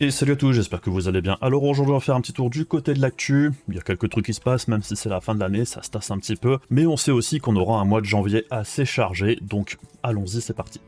Et salut à tous, j'espère que vous allez bien. Alors aujourd'hui on va faire un petit tour du côté de l'actu. Il y a quelques trucs qui se passent, même si c'est la fin de l'année, ça se tasse un petit peu. Mais on sait aussi qu'on aura un mois de janvier assez chargé, donc allons-y, c'est parti.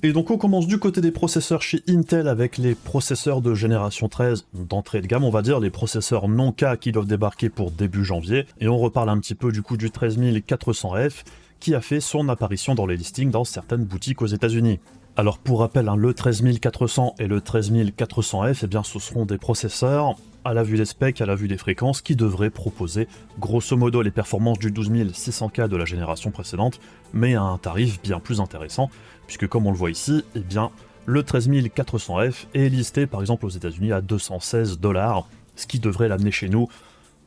Et donc on commence du côté des processeurs chez Intel avec les processeurs de génération 13 d'entrée de gamme, on va dire, les processeurs non K qui doivent débarquer pour début janvier. Et on reparle un petit peu du coup du 13400F qui a fait son apparition dans les listings dans certaines boutiques aux États-Unis. Alors pour rappel, le 13400 et le 13400F, eh bien ce seront des processeurs à la vue des specs, à la vue des fréquences, qui devraient proposer grosso modo les performances du 12600K de la génération précédente, mais à un tarif bien plus intéressant, puisque comme on le voit ici, eh bien le 13400F est listé par exemple aux États-Unis à 216$, ce qui devrait l'amener chez nous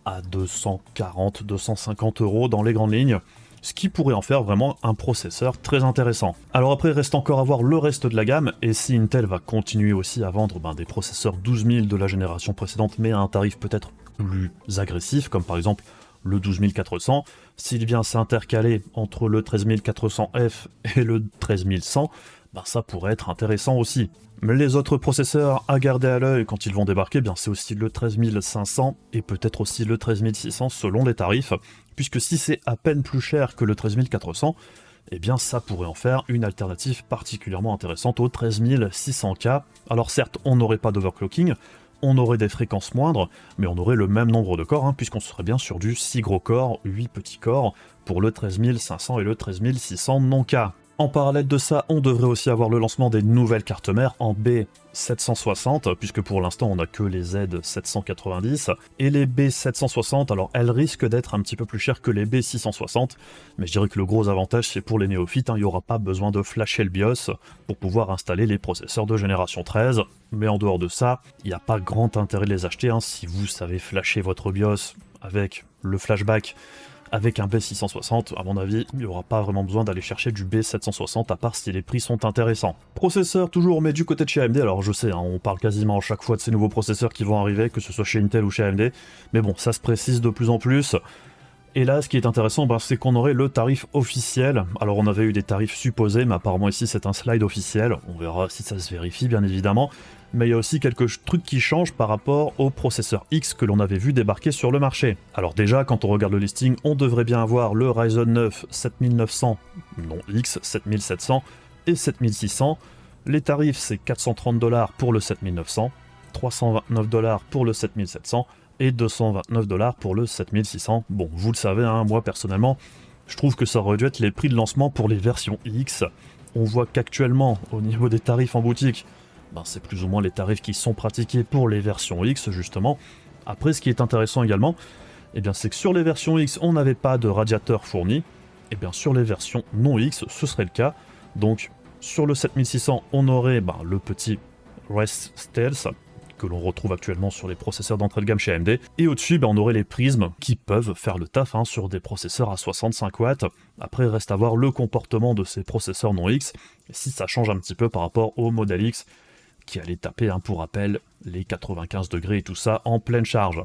à 240-250 € dans les grandes lignes, ce qui pourrait en faire vraiment un processeur très intéressant. Alors après, reste encore à voir le reste de la gamme, et si Intel va continuer aussi à vendre des processeurs 12000 de la génération précédente, mais à un tarif peut-être plus agressif, comme par exemple le 12400, s'il vient s'intercaler entre le 13400F et le 13100, ça pourrait être intéressant aussi. Mais les autres processeurs à garder à l'œil quand ils vont débarquer, c'est aussi le 13500 et peut-être aussi le 13600 selon les tarifs, puisque si c'est à peine plus cher que le 13400, eh bien ça pourrait en faire une alternative particulièrement intéressante au 13600K. Alors certes, on n'aurait pas d'overclocking, on aurait des fréquences moindres, mais on aurait le même nombre de corps, puisqu'on serait bien sur du 6 gros corps, 8 petits corps, pour le 13500 et le 13600 non-K. En parallèle de ça, on devrait aussi avoir le lancement des nouvelles cartes mères en B760, puisque pour l'instant on n'a que les Z790, et les B760, alors elles risquent d'être un petit peu plus chères que les B660, mais je dirais que le gros avantage c'est pour les néophytes, il n'y aura pas besoin de flasher le BIOS pour pouvoir installer les processeurs de génération 13, mais en dehors de ça, il n'y a pas grand intérêt de les acheter, si vous savez flasher votre BIOS avec le flashback, avec un B660, à mon avis, il n'y aura pas vraiment besoin d'aller chercher du B760, à part si les prix sont intéressants. Processeur toujours, mais du côté de chez AMD, alors je sais, on parle quasiment à chaque fois de ces nouveaux processeurs qui vont arriver, que ce soit chez Intel ou chez AMD, mais bon, ça se précise de plus en plus. Et là, ce qui est intéressant, c'est qu'on aurait le tarif officiel. Alors on avait eu des tarifs supposés, mais apparemment ici c'est un slide officiel, on verra si ça se vérifie bien évidemment. Mais il y a aussi quelques trucs qui changent par rapport au processeur X que l'on avait vu débarquer sur le marché. Alors déjà, quand on regarde le listing, on devrait bien avoir le Ryzen 9 7900, non X, 7700 et 7600. Les tarifs, c'est 430$ pour le 7900, 329$ pour le 7700 et 229$ pour le 7600. Bon, vous le savez, moi personnellement, je trouve que ça aurait dû être les prix de lancement pour les versions X. On voit qu'actuellement, au niveau des tarifs en boutique, c'est plus ou moins les tarifs qui sont pratiqués pour les versions X, justement. Après, ce qui est intéressant également, c'est que sur les versions X, on n'avait pas de radiateur fourni. Et bien sur les versions non X, ce serait le cas. Donc, sur le 7600, on aurait le petit Rest Stealth, que l'on retrouve actuellement sur les processeurs d'entrée de gamme chez AMD. Et au-dessus, on aurait les prismes qui peuvent faire le taf sur des processeurs à 65 watts. Après, reste à voir le comportement de ces processeurs non X, et si ça change un petit peu par rapport au modèle X, qui allait taper, pour rappel, les 95 degrés et tout ça en pleine charge.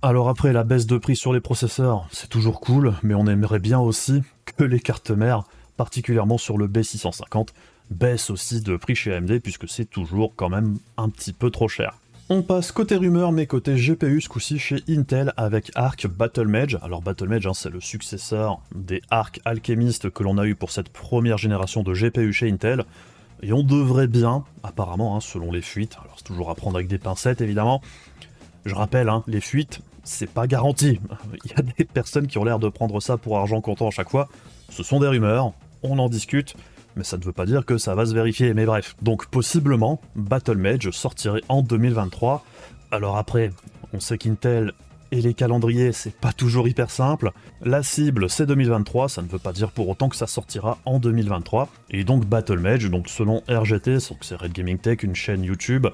Alors après, la baisse de prix sur les processeurs, c'est toujours cool, mais on aimerait bien aussi que les cartes mères, particulièrement sur le B650, baissent aussi de prix chez AMD, puisque c'est toujours quand même un petit peu trop cher. On passe côté rumeur, mais côté GPU, ce coup-ci chez Intel avec Arc Battlemage. Alors Battlemage, c'est le successeur des Arc Alchemist que l'on a eu pour cette première génération de GPU chez Intel. Et on devrait bien, apparemment, selon les fuites, alors c'est toujours à prendre avec des pincettes évidemment, je rappelle, les fuites, c'est pas garanti. Il y a des personnes qui ont l'air de prendre ça pour argent comptant à chaque fois. Ce sont des rumeurs, on en discute, mais ça ne veut pas dire que ça va se vérifier, mais bref. Donc possiblement, Battlemage sortirait en 2023. Alors après, on sait qu'Intel et les calendriers, c'est pas toujours hyper simple. La cible, c'est 2023, ça ne veut pas dire pour autant que ça sortira en 2023. Et donc Battlemage, donc selon RGT, donc c'est Red Gaming Tech, une chaîne YouTube,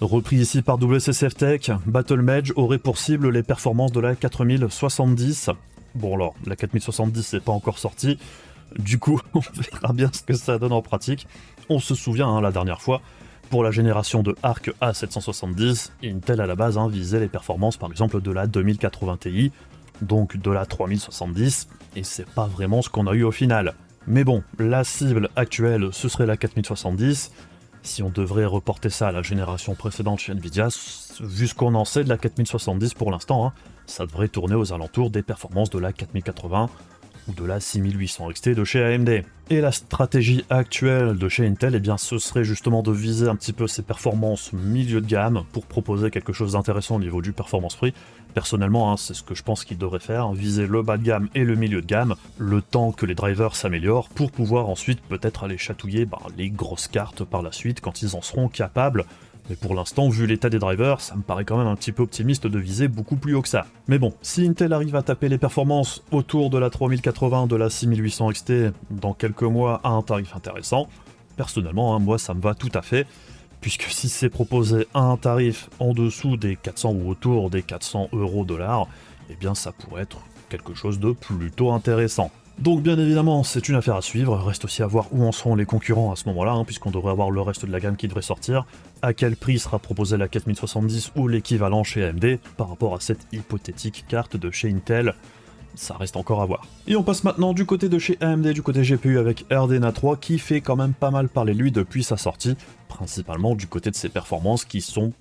repris ici par WCCF Tech, Battlemage aurait pour cible les performances de la 4070. Bon alors, la 4070 c'est pas encore sorti, du coup on verra bien ce que ça donne en pratique. On se souvient la dernière fois, pour la génération de Arc A770, Intel à la base visait les performances par exemple de la 2080 Ti, donc de la 3070, et c'est pas vraiment ce qu'on a eu au final. Mais bon, la cible actuelle, ce serait la 4070. Si on devrait reporter ça à la génération précédente chez Nvidia, vu ce qu'on en sait de la 4070 pour l'instant, hein, ça devrait tourner aux alentours des performances de la 4080 ou de la 6800 XT de chez AMD. Et la stratégie actuelle de chez Intel, eh bien, ce serait justement de viser un petit peu ces performances milieu de gamme pour proposer quelque chose d'intéressant au niveau du performance prix. Personnellement, hein, c'est ce que je pense qu'ils devraient faire, viser le bas de gamme et le milieu de gamme, le temps que les drivers s'améliorent, pour pouvoir ensuite peut-être aller chatouiller les grosses cartes par la suite quand ils en seront capables. Mais pour l'instant, vu l'état des drivers, ça me paraît quand même un petit peu optimiste de viser beaucoup plus haut que ça. Mais bon, si Intel arrive à taper les performances autour de la 3080, de la 6800 XT dans quelques mois à un tarif intéressant, personnellement, hein, moi ça me va tout à fait, puisque si c'est proposé à un tarif en dessous des 400 ou autour des 400 €, eh bien ça pourrait être quelque chose de plutôt intéressant. Donc bien évidemment, c'est une affaire à suivre, reste aussi à voir où en seront les concurrents à ce moment-là, hein, puisqu'on devrait avoir le reste de la gamme qui devrait sortir, à quel prix sera proposée la 4070 ou l'équivalent chez AMD par rapport à cette hypothétique carte de chez Intel. Ça reste encore à voir. Et on passe maintenant du côté de chez AMD, du côté GPU avec RDNA 3 qui fait quand même pas mal parler de lui depuis sa sortie, principalement du côté de ses performances qui sont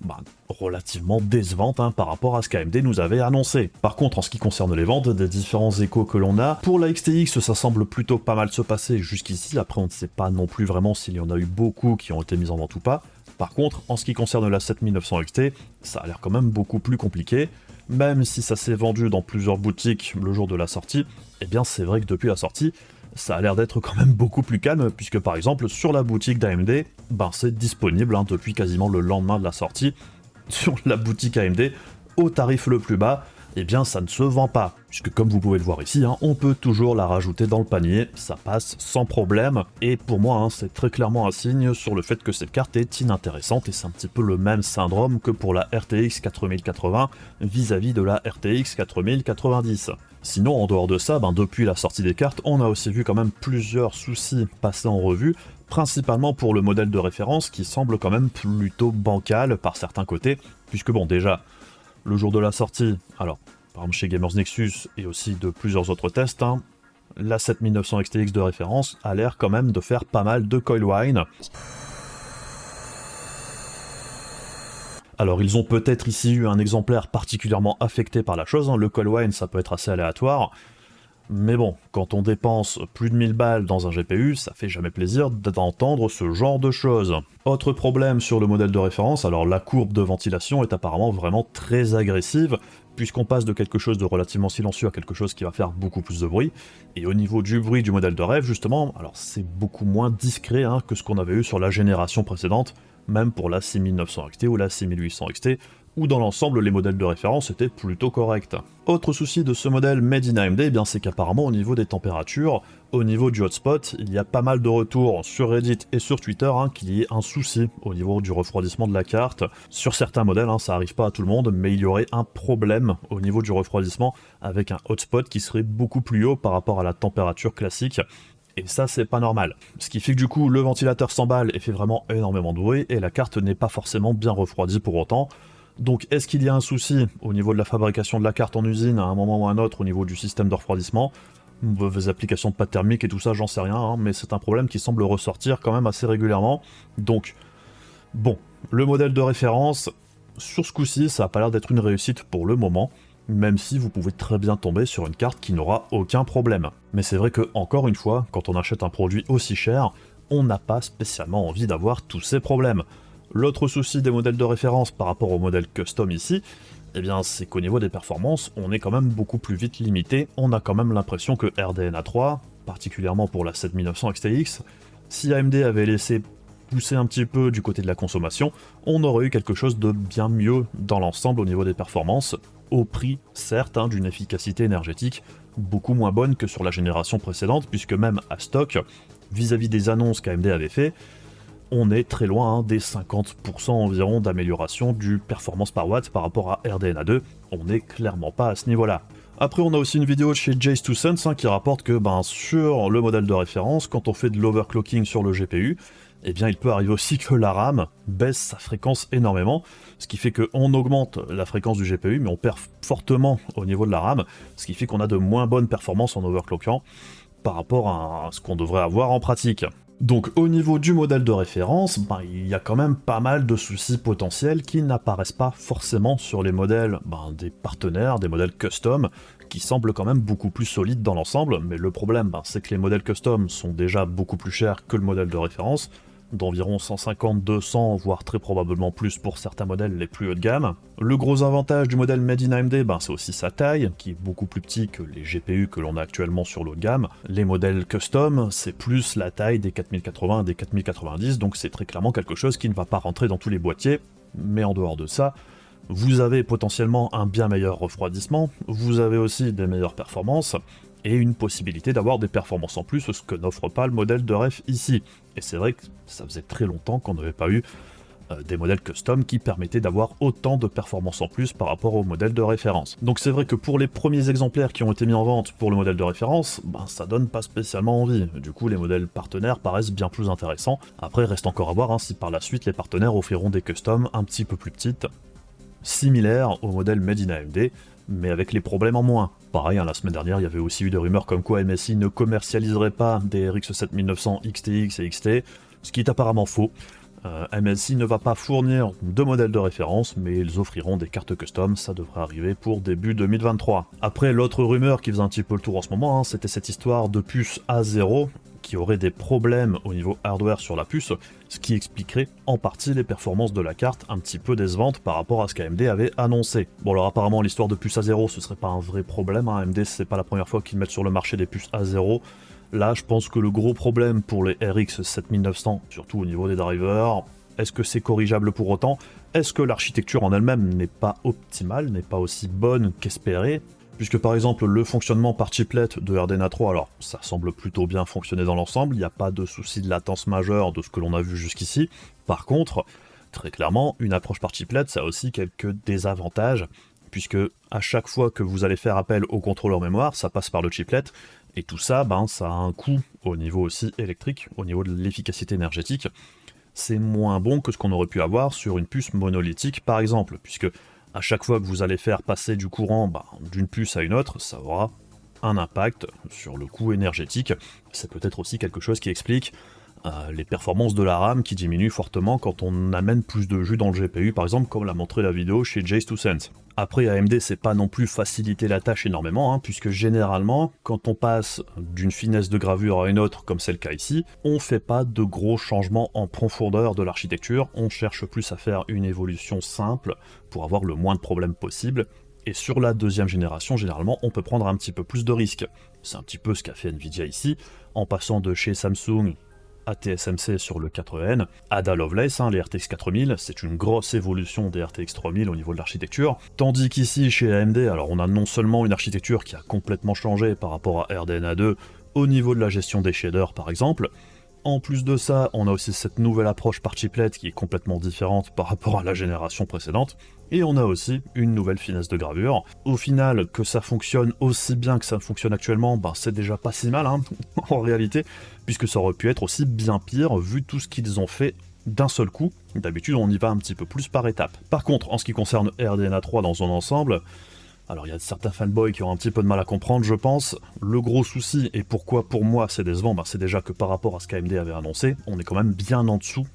relativement décevantes par rapport à ce qu'AMD nous avait annoncé. Par contre, en ce qui concerne les ventes, des différents échos que l'on a, pour la XTX ça semble plutôt pas mal se passer jusqu'ici, après on ne sait pas non plus vraiment s'il y en a eu beaucoup qui ont été mis en vente ou pas. Par contre, en ce qui concerne la 7900 XT, ça a l'air quand même beaucoup plus compliqué. Même si ça s'est vendu dans plusieurs boutiques le jour de la sortie, eh bien c'est vrai que depuis la sortie, ça a l'air d'être quand même beaucoup plus calme, puisque par exemple sur la boutique d'AMD, c'est disponible depuis quasiment le lendemain de la sortie, sur la boutique AMD, au tarif le plus bas, eh bien ça ne se vend pas, puisque comme vous pouvez le voir ici, on peut toujours la rajouter dans le panier, ça passe sans problème, et pour moi c'est très clairement un signe sur le fait que cette carte est inintéressante, et c'est un petit peu le même syndrome que pour la RTX 4080 vis-à-vis de la RTX 4090. Sinon, en dehors de ça, depuis la sortie des cartes, on a aussi vu quand même plusieurs soucis passer en revue, principalement pour le modèle de référence qui semble quand même plutôt bancal par certains côtés, puisque déjà, le jour de la sortie, alors par exemple chez Gamers Nexus et aussi de plusieurs autres tests, la 7900 XTX de référence a l'air quand même de faire pas mal de coil whine. Alors ils ont peut-être ici eu un exemplaire particulièrement affecté par la chose, le coil whine ça peut être assez aléatoire, mais bon, quand on dépense plus de 1000 balles dans un GPU, ça fait jamais plaisir d'entendre ce genre de choses. Autre problème sur le modèle de référence, alors la courbe de ventilation est apparemment vraiment très agressive, puisqu'on passe de quelque chose de relativement silencieux à quelque chose qui va faire beaucoup plus de bruit, et au niveau du bruit du modèle de rêve justement, alors c'est beaucoup moins discret que ce qu'on avait eu sur la génération précédente, même pour la 6900 XT ou la 6800 XT, où dans l'ensemble les modèles de référence étaient plutôt corrects. Autre souci de ce modèle made in AMD, c'est qu'apparemment au niveau des températures, au niveau du hotspot, il y a pas mal de retours sur Reddit et sur Twitter qu'il y ait un souci au niveau du refroidissement de la carte. Sur certains modèles, ça arrive pas à tout le monde, mais il y aurait un problème au niveau du refroidissement avec un hotspot qui serait beaucoup plus haut par rapport à la température classique. Et ça, c'est pas normal. Ce qui fait que du coup, le ventilateur s'emballe et fait vraiment énormément de bruit, et la carte n'est pas forcément bien refroidie pour autant. Donc est-ce qu'il y a un souci au niveau de la fabrication de la carte en usine à un moment ou à un autre au niveau du système de refroidissement? Des applications de pâte thermique et tout ça, j'en sais rien, mais c'est un problème qui semble ressortir quand même assez régulièrement. Donc, bon, le modèle de référence, sur ce coup-ci, ça a pas l'air d'être une réussite pour le moment, même si vous pouvez très bien tomber sur une carte qui n'aura aucun problème. Mais c'est vrai que, encore une fois, quand on achète un produit aussi cher, on n'a pas spécialement envie d'avoir tous ces problèmes. L'autre souci des modèles de référence par rapport au modèle custom ici, c'est qu'au niveau des performances, on est quand même beaucoup plus vite limité, on a quand même l'impression que RDNA 3, particulièrement pour la 7900 XTX, si AMD avait laissé pousser un petit peu du côté de la consommation, on aurait eu quelque chose de bien mieux dans l'ensemble au niveau des performances, au prix, certes, d'une efficacité énergétique beaucoup moins bonne que sur la génération précédente, puisque même à stock, vis-à-vis des annonces qu'AMD avait fait, on est très loin des 50% environ d'amélioration du performance par watt par rapport à RDNA 2, on n'est clairement pas à ce niveau-là. Après on a aussi une vidéo de chez Jace2Sense qui rapporte que sur le modèle de référence, quand on fait de l'overclocking sur le GPU, il peut arriver aussi que la RAM baisse sa fréquence énormément, ce qui fait qu'on augmente la fréquence du GPU, mais on perd fortement au niveau de la RAM, ce qui fait qu'on a de moins bonnes performances en overclockant. par rapport à ce qu'on devrait avoir en pratique. Donc au niveau du modèle de référence, il y a quand même pas mal de soucis potentiels qui n'apparaissent pas forcément sur les modèles des partenaires, des modèles custom, qui semblent quand même beaucoup plus solides dans l'ensemble, mais le problème c'est que les modèles custom sont déjà beaucoup plus chers que le modèle de référence, d'environ 150, 200, voire très probablement plus pour certains modèles les plus haut de gamme. Le gros avantage du modèle Made in AMD, c'est aussi sa taille, qui est beaucoup plus petit que les GPU que l'on a actuellement sur l'haut de gamme. Les modèles custom, c'est plus la taille des 4080 et des 4090, donc c'est très clairement quelque chose qui ne va pas rentrer dans tous les boîtiers, mais en dehors de ça, vous avez potentiellement un bien meilleur refroidissement, vous avez aussi des meilleures performances, et une possibilité d'avoir des performances en plus, ce que n'offre pas le modèle de ref ici. Et c'est vrai que ça faisait très longtemps qu'on n'avait pas eu des modèles custom qui permettaient d'avoir autant de performances en plus par rapport au modèle de référence. Donc c'est vrai que pour les premiers exemplaires qui ont été mis en vente pour le modèle de référence, ça donne pas spécialement envie. Du coup les modèles partenaires paraissent bien plus intéressants. Après reste encore à voir si par la suite les partenaires offriront des customs un petit peu plus petites, similaires au modèle Made in AMD, mais avec les problèmes en moins. Pareil, la semaine dernière, il y avait aussi eu des rumeurs comme quoi MSI ne commercialiserait pas des RX 7900 XTX et XT, ce qui est apparemment faux. MSI ne va pas fournir de modèles de référence, mais ils offriront des cartes custom, ça devrait arriver pour début 2023. Après, l'autre rumeur qui faisait un petit peu le tour en ce moment, c'était cette histoire de puce A0, qui aurait des problèmes au niveau hardware sur la puce, ce qui expliquerait en partie les performances de la carte un petit peu décevantes par rapport à ce qu'AMD avait annoncé. Bon alors apparemment l'histoire de puce A0 ce serait pas un vrai problème, AMD c'est pas la première fois qu'ils mettent sur le marché des puces A0. Là je pense que le gros problème pour les RX 7900, surtout au niveau des drivers, est-ce que c'est corrigeable pour autant? Est-ce que l'architecture en elle-même n'est pas optimale, n'est pas aussi bonne qu'espérée? Puisque par exemple le fonctionnement par chiplet de RDNA 3, alors ça semble plutôt bien fonctionner dans l'ensemble, il n'y a pas de souci de latence majeure de ce que l'on a vu jusqu'ici. Par contre, très clairement, une approche par chiplet, ça a aussi quelques désavantages, puisque à chaque fois que vous allez faire appel au contrôleur mémoire, ça passe par le chiplet, et tout ça, ça a un coût au niveau aussi électrique, au niveau de l'efficacité énergétique. C'est moins bon que ce qu'on aurait pu avoir sur une puce monolithique par exemple, puisque à chaque fois que vous allez faire passer du courant d'une puce à une autre, ça aura un impact sur le coût énergétique. C'est peut-être aussi quelque chose qui explique les performances de la RAM qui diminuent fortement quand on amène plus de jus dans le GPU, par exemple, comme l'a montré la vidéo chez Jace2Sense. Après, AMD, c'est pas non plus faciliter la tâche énormément, puisque généralement, quand on passe d'une finesse de gravure à une autre, comme c'est le cas ici, on fait pas de gros changements en profondeur de l'architecture, on cherche plus à faire une évolution simple pour avoir le moins de problèmes possible. Et sur la deuxième génération, généralement, on peut prendre un petit peu plus de risques. C'est un petit peu ce qu'a fait Nvidia ici, en passant de chez Samsung à TSMC sur le 4N, Ada Lovelace, les RTX 4000, c'est une grosse évolution des RTX 3000 au niveau de l'architecture, tandis qu'ici chez AMD, alors on a non seulement une architecture qui a complètement changé par rapport à RDNA 2 au niveau de la gestion des shaders par exemple, en plus de ça, on a aussi cette nouvelle approche par chiplet qui est complètement différente par rapport à la génération précédente, et on a aussi une nouvelle finesse de gravure. Au final, que ça fonctionne aussi bien que ça fonctionne actuellement, c'est déjà pas si mal en réalité, puisque ça aurait pu être aussi bien pire vu tout ce qu'ils ont fait d'un seul coup. D'habitude, on y va un petit peu plus par étapes. Par contre, en ce qui concerne RDNA 3 dans son ensemble, alors il y a certains fanboys qui ont un petit peu de mal à comprendre, je pense. Le gros souci, et pourquoi pour moi c'est décevant, c'est déjà que par rapport à ce qu'AMD avait annoncé, on est quand même bien en dessous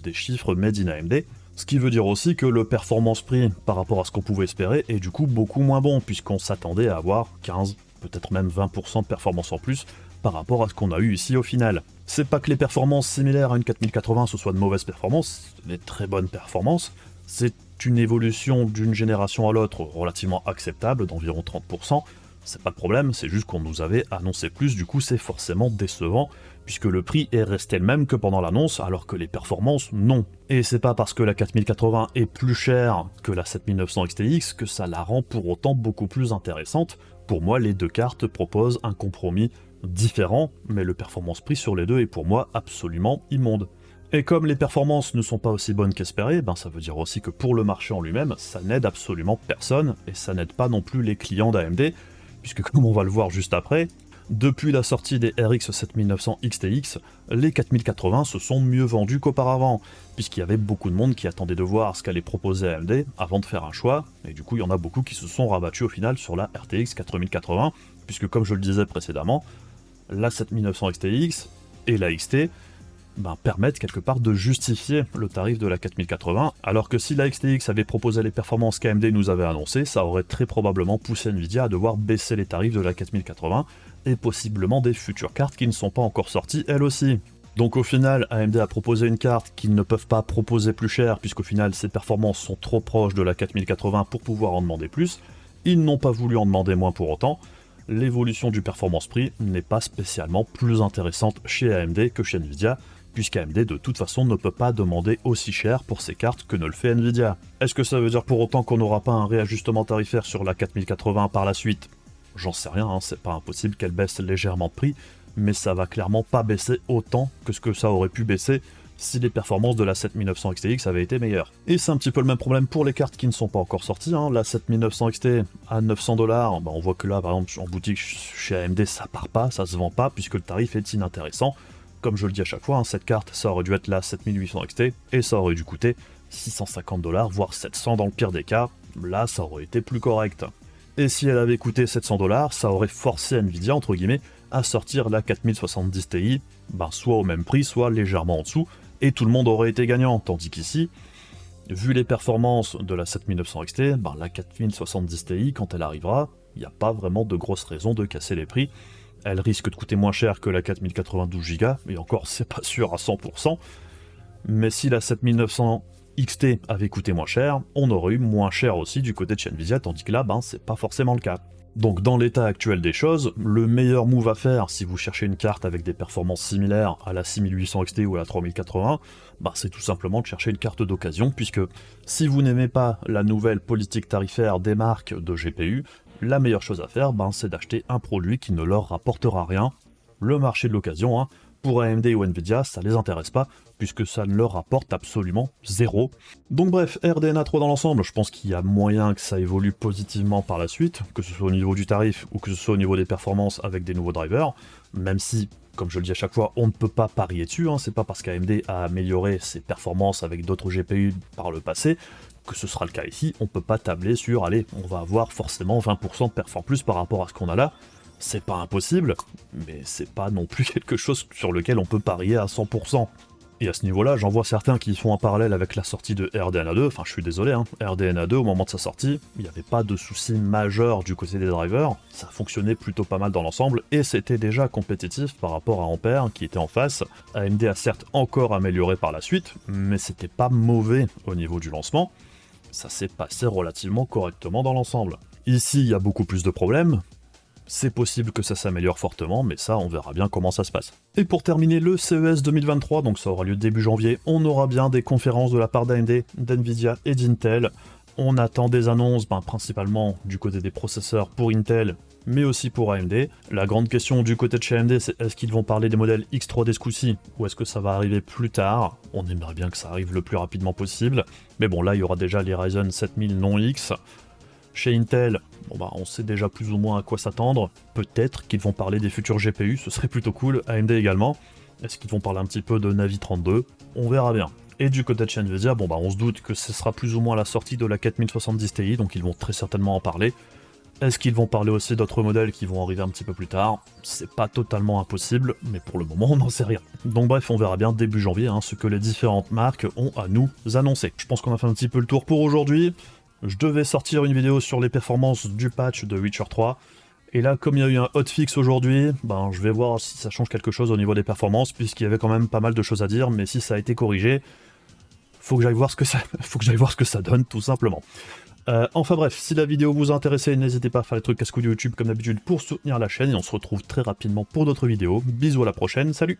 des chiffres made in AMD. Ce qui veut dire aussi que le performance-prix par rapport à ce qu'on pouvait espérer est du coup beaucoup moins bon, puisqu'on s'attendait à avoir 15, peut-être même 20% de performance en plus par rapport à ce qu'on a eu ici au final. C'est pas que les performances similaires à une 4080 ce soit de mauvaises performances, mais très bonnes performances, c'est une évolution d'une génération à l'autre relativement acceptable, d'environ 30%, c'est pas le problème, c'est juste qu'on nous avait annoncé plus, du coup c'est forcément décevant, puisque le prix est resté le même que pendant l'annonce, alors que les performances, non. Et c'est pas parce que la 4080 est plus chère que la 7900 XTX que ça la rend pour autant beaucoup plus intéressante. Pour moi, les deux cartes proposent un compromis différent, mais le performance-prix sur les deux est pour moi absolument immonde. Et comme les performances ne sont pas aussi bonnes qu'espérées, ça veut dire aussi que pour le marché en lui-même, ça n'aide absolument personne, et ça n'aide pas non plus les clients d'AMD, puisque comme on va le voir juste après, depuis la sortie des RX 7900 XTX, les 4080 se sont mieux vendus qu'auparavant, puisqu'il y avait beaucoup de monde qui attendait de voir ce qu'allait proposer AMD avant de faire un choix, et du coup il y en a beaucoup qui se sont rabattus au final sur la RTX 4080, puisque comme je le disais précédemment, la 7900 XTX et la XT permettent quelque part de justifier le tarif de la 4080, alors que si la XTX avait proposé les performances qu'AMD nous avait annoncées, ça aurait très probablement poussé Nvidia à devoir baisser les tarifs de la 4080, et possiblement des futures cartes qui ne sont pas encore sorties elles aussi. Donc au final, AMD a proposé une carte qu'ils ne peuvent pas proposer plus cher, puisqu'au final ses performances sont trop proches de la 4080 pour pouvoir en demander plus. Ils n'ont pas voulu en demander moins pour autant. L'évolution du performance-prix n'est pas spécialement plus intéressante chez AMD que chez Nvidia, puisqu'AMD de toute façon ne peut pas demander aussi cher pour ses cartes que ne le fait Nvidia. Est-ce que ça veut dire pour autant qu'on n'aura pas un réajustement tarifaire sur la 4080 par la suite? J'en sais rien, hein, c'est pas impossible qu'elle baisse légèrement de prix, mais ça va clairement pas baisser autant que ce que ça aurait pu baisser si les performances de la 7900 XTX avaient été meilleures. Et c'est un petit peu le même problème pour les cartes qui ne sont pas encore sorties, hein. La 7900 XT à 900$, on voit que là par exemple en boutique chez AMD ça part pas, ça se vend pas puisque le tarif est inintéressant. Comme je le dis à chaque fois, hein, cette carte ça aurait dû être la 7800 XT et ça aurait dû coûter 650$, voire 700$ dans le pire des cas, là ça aurait été plus correct. Et si elle avait coûté 700$, ça aurait forcé Nvidia, entre guillemets, à sortir la 4070 Ti, soit au même prix, soit légèrement en dessous, et tout le monde aurait été gagnant, tandis qu'ici, vu les performances de la 7900 XT, la 4070 Ti, quand elle arrivera, il n'y a pas vraiment de grosses raisons de casser les prix. Elle risque de coûter moins cher que la 4092 Go, et encore c'est pas sûr à 100%, mais si la 7900 XT avait coûté moins cher, on aurait eu moins cher aussi du côté de chez Nvidia, tandis que là, c'est pas forcément le cas. Donc dans l'état actuel des choses, le meilleur move à faire si vous cherchez une carte avec des performances similaires à la 6800 XT ou à la 3080, c'est tout simplement de chercher une carte d'occasion, puisque si vous n'aimez pas la nouvelle politique tarifaire des marques de GPU, la meilleure chose à faire, c'est d'acheter un produit qui ne leur rapportera rien. Le marché de l'occasion, hein, pour AMD ou Nvidia, ça les intéresse pas, puisque ça ne leur rapporte absolument zéro. Donc bref, RDNA 3 dans l'ensemble, je pense qu'il y a moyen que ça évolue positivement par la suite, que ce soit au niveau du tarif ou que ce soit au niveau des performances avec des nouveaux drivers, même si, comme je le dis à chaque fois, on ne peut pas parier dessus, hein, c'est pas parce qu'AMD a amélioré ses performances avec d'autres GPU par le passé que ce sera le cas ici, on peut pas tabler sur, allez, on va avoir forcément 20% de perf en plus par rapport à ce qu'on a là. C'est pas impossible, mais c'est pas non plus quelque chose sur lequel on peut parier à 100%. Et à ce niveau-là, j'en vois certains qui font un parallèle avec la sortie de RDNA 2, enfin je suis désolé, hein, RDNA 2 au moment de sa sortie, il n'y avait pas de souci majeur du côté des drivers, ça fonctionnait plutôt pas mal dans l'ensemble, et c'était déjà compétitif par rapport à Ampere qui était en face. AMD a certes encore amélioré par la suite, mais c'était pas mauvais au niveau du lancement, ça s'est passé relativement correctement dans l'ensemble. Ici, il y a beaucoup plus de problèmes. C'est possible que ça s'améliore fortement, mais ça, on verra bien comment ça se passe. Et pour terminer le CES 2023, donc ça aura lieu début janvier, on aura bien des conférences de la part d'AMD, d'NVIDIA et d'Intel. On attend des annonces, principalement du côté des processeurs pour Intel, mais aussi pour AMD. La grande question du côté de chez AMD, c'est est-ce qu'ils vont parler des modèles X3D ce coup-ci, ou est-ce que ça va arriver plus tard? On aimerait bien que ça arrive le plus rapidement possible, mais bon, là, il y aura déjà les Ryzen 7000 non X. Chez Intel, on sait déjà plus ou moins à quoi s'attendre. Peut-être qu'ils vont parler des futurs GPU, ce serait plutôt cool. AMD également. Est-ce qu'ils vont parler un petit peu de Navi 32? On verra bien. Et du côté de chez Nvidia, on se doute que ce sera plus ou moins la sortie de la 4070 Ti, donc ils vont très certainement en parler. Est-ce qu'ils vont parler aussi d'autres modèles qui vont arriver un petit peu plus tard? C'est pas totalement impossible, mais pour le moment on n'en sait rien. Donc bref, on verra bien début janvier ce que les différentes marques ont à nous annoncer. Je pense qu'on a fait un petit peu le tour pour aujourd'hui. Je devais sortir une vidéo sur les performances du patch de Witcher 3, et là, comme il y a eu un hotfix aujourd'hui, je vais voir si ça change quelque chose au niveau des performances, puisqu'il y avait quand même pas mal de choses à dire, mais si ça a été corrigé, faut que j'aille voir ce que ça donne, tout simplement. Enfin bref, si la vidéo vous a intéressé, n'hésitez pas à faire les trucs casse-couilles de YouTube comme d'habitude pour soutenir la chaîne, et on se retrouve très rapidement pour d'autres vidéos. Bisous à la prochaine, salut!